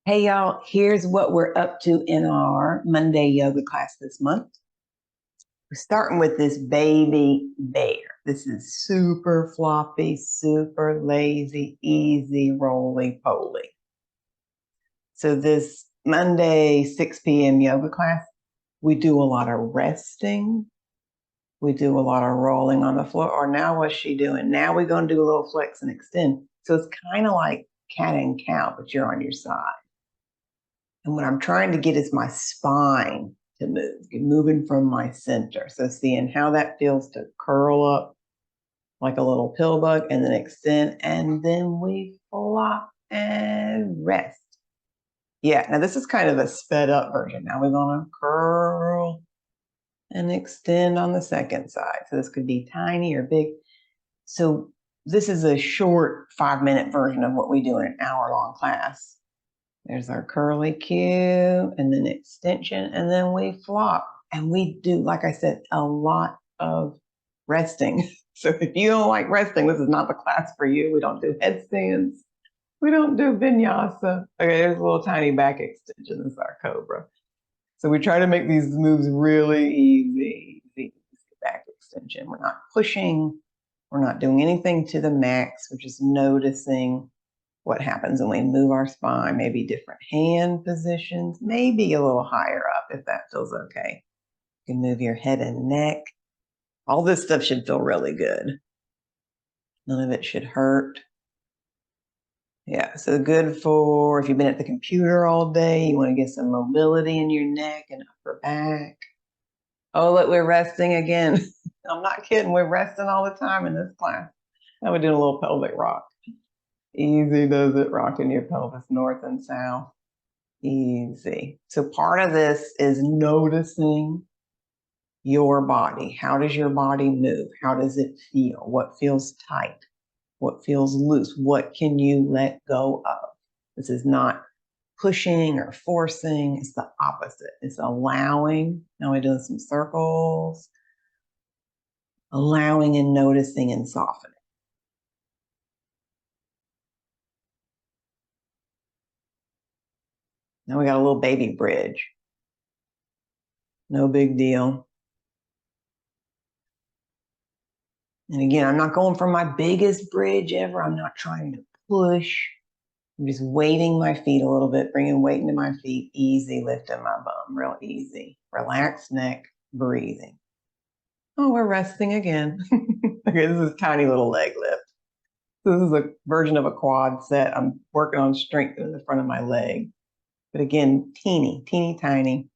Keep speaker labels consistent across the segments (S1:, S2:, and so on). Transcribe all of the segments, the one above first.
S1: Hey y'all, here's what we're up to in our Monday yoga class this month. We're starting with this baby bear. This is super floppy, super lazy, easy, roly-poly. So this Monday 6 p.m. yoga class, we do a lot of resting. We do a lot of rolling on the floor. Or now what's she doing? Now we're going to do a little flex and extend. So it's kind of like cat and cow, but you're on your side. And what I'm trying to get is my spine to move, moving from my center. So seeing how that feels to curl up like a little pill bug and then extend, and then we flop and rest. Yeah, now this is kind of a sped up version. Now we're gonna curl and extend on the second side. So this could be tiny or big. So this is a short 5-minute version of what we do in an hour-long class. There's our curly Q and then extension, and then we flop. And we do, like I said, a lot of resting. So if you don't like resting, this is not the class for you. We don't do headstands. We don't do vinyasa. Okay, there's a little tiny back extension. This is our cobra. So we try to make these moves really easy. Easy back extension. We're not pushing. We're not doing anything to the max. We're just noticing what happens when we move our spine, maybe different hand positions, maybe a little higher up if that feels okay. You can move your head and neck. All this stuff should feel really good. None of it should hurt. Yeah, so good for if you've been at the computer all day, you want to get some mobility in your neck and upper back. Oh, look, we're resting again. I'm not kidding. We're resting all the time in this class. Now we're doing a little pelvic rock. Easy does it, rocking your pelvis north and south. Easy. So part of this is noticing your body. How does your body move? How does it feel? What feels tight? What feels loose? What can you let go of? This is not pushing or forcing. It's the opposite. It's allowing. Now we're doing some circles. Allowing and noticing and softening. Now we got a little baby bridge. No big deal. And again, I'm not going for my biggest bridge ever. I'm not trying to push. I'm just weighting my feet a little bit, bringing weight into my feet, easy, lifting my bum, real easy. Relaxed neck, breathing. Oh, we're resting again. Okay, this is a tiny little leg lift. This is a version of a quad set. I'm working on strengthening the front of my leg. But again, teeny, teeny, tiny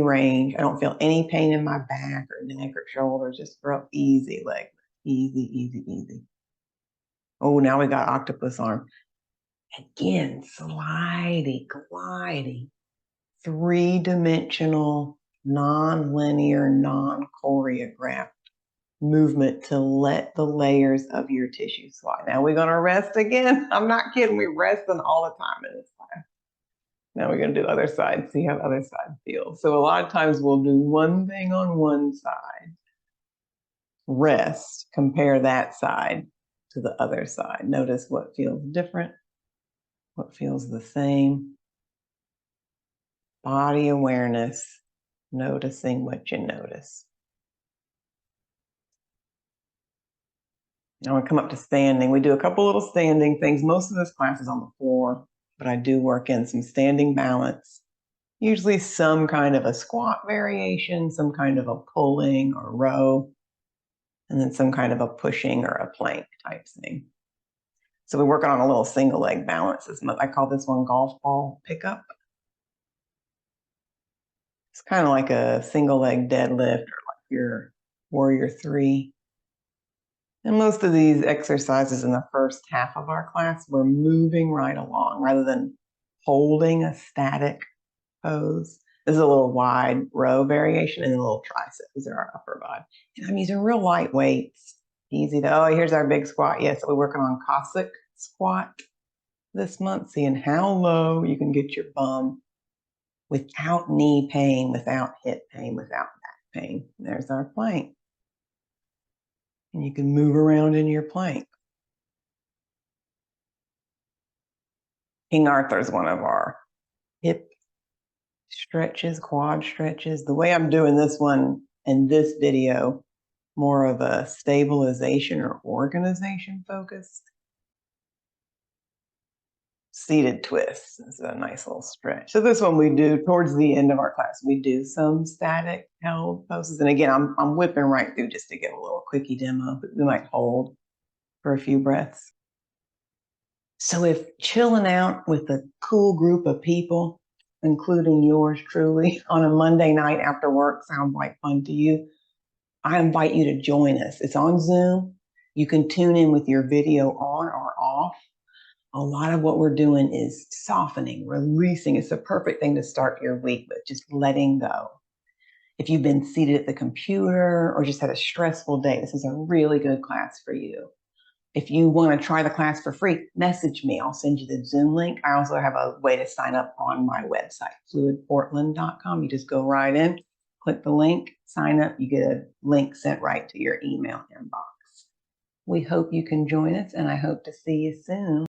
S1: range. I don't feel any pain in my back or neck or shoulders, just real easy leg lift. Easy, easy, easy. Oh, now we got octopus arm. Again, sliding, gliding, three-dimensional, non-linear, non-choreographed movement to let the layers of your tissue slide. Now we're gonna rest again. I'm not kidding, we're resting all the time in this class. Now we're gonna do the other side, see how the other side feels. So a lot of times we'll do one thing on one side, rest, compare that side to the other side. Notice what feels different, what feels the same. Body awareness, noticing what you notice. Now we come up to standing. We do a couple little standing things. Most of this class is on the floor, but I do work in some standing balance. Usually some kind of a squat variation, some kind of a pulling or row, and then some kind of a pushing or a plank type thing. So we're working on a little single leg balance this month. I call this one golf ball pickup. It's kind of like a single leg deadlift or like your warrior 3. And most of these exercises in the first half of our class, we're moving right along rather than holding a static pose. This is a little wide row variation and a little tricep. These are our upper body. And I'm using real light weights. Easy to, oh, here's our big squat. Yes, we're working on Cossack squat this month, seeing how low you can get your bum without knee pain, without hip pain, without back pain. There's our plank. And you can move around in your plank. King Arthur's one of our hip stretches, quad stretches. The way I'm doing this one in this video, more of a stabilization or organization focused. Seated twists is a nice little stretch. So this one we do towards the end of our class. We do some static held poses. And again, I'm whipping right through just to get a little quickie demo, but we might hold for a few breaths. So if chilling out with a cool group of people, including yours truly, on a Monday night after work sounds like fun to you, I invite you to join us. It's on Zoom. You can tune in with your video on or off. A lot of what we're doing is softening, releasing. It's a perfect thing to start your week with, just letting go. If you've been seated at the computer or just had a stressful day, this is a really good class for you. If you want to try the class for free, message me. I'll send you the Zoom link. I also have a way to sign up on my website, fluidportland.com. You just go right in, click the link, sign up. You get a link sent right to your email inbox. We hope you can join us, and I hope to see you soon.